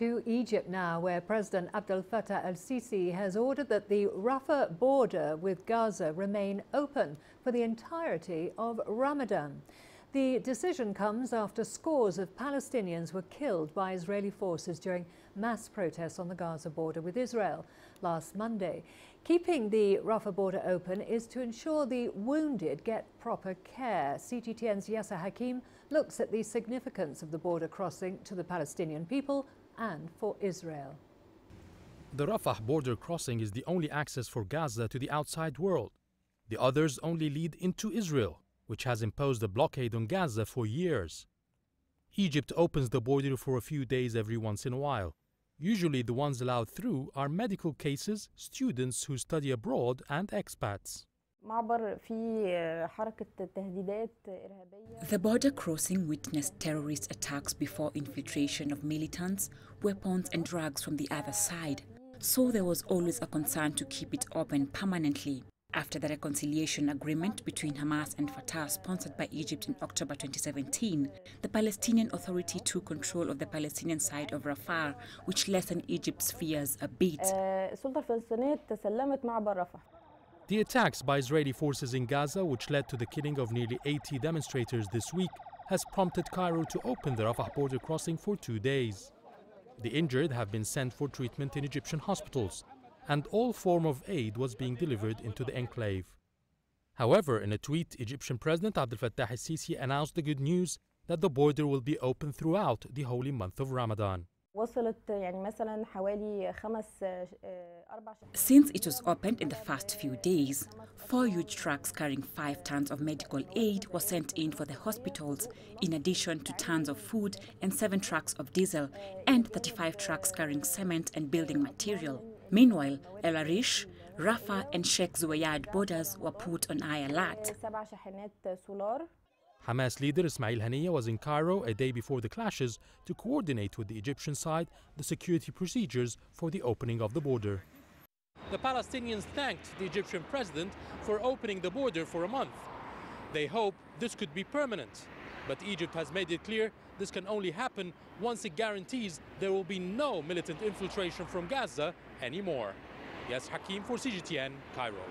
To Egypt now, where President Abdel Fattah EL-Sisi has ordered that the Rafah border with Gaza remain open for the entirety of Ramadan. The decision comes after scores of Palestinians were killed by Israeli forces during mass protests on the Gaza border with Israel last Monday. Keeping the Rafah border open is to ensure the wounded get proper care. CGTN's Yasser Hakim looks at the significance of the border crossing to the Palestinian people and for Israel. The Rafah border crossing is the only access for Gaza to the outside world. The others only lead into Israel, which has imposed a blockade on Gaza for years. Egypt opens the border for a few days every once in a while. Usually the ones allowed through are medical cases, students who study abroad and expats. The border crossing witnessed terrorist attacks before infiltration of militants, weapons and drugs from the other side. So there was always a concern to keep it open permanently. After the reconciliation agreement between Hamas and Fatah sponsored by Egypt in October 2017, the Palestinian Authority took control of the Palestinian side of Rafah, which lessened Egypt's fears a bit. The attacks by Israeli forces in Gaza, which led to the killing of nearly 80 demonstrators this week, has prompted Cairo to open the Rafah border crossing for 2 days. The injured have been sent for treatment in Egyptian hospitals, and all form of aid was being delivered into the enclave. However, in a tweet, Egyptian President Abdel Fattah EL-Sisi announced the good news that the border will be open throughout the holy month of Ramadan. Since it was opened in the first few days, 4 huge trucks carrying 5 tons of medical aid were sent in for the hospitals, in addition to tons of food and 7 trucks of diesel and 35 trucks carrying cement and building material. Meanwhile, El Arish, Rafah and Sheikh Zayed borders were put on high alert. Hamas leader Ismail Haniyeh was in Cairo a day before the clashes to coordinate with the Egyptian side the security procedures for the opening of the border. The Palestinians thanked the Egyptian president for opening the border for a month. They hope this could be permanent. But Egypt has made it clear this can only happen once it guarantees there will be no militant infiltration from Gaza anymore. Yes, Hakim for CGTN, Cairo.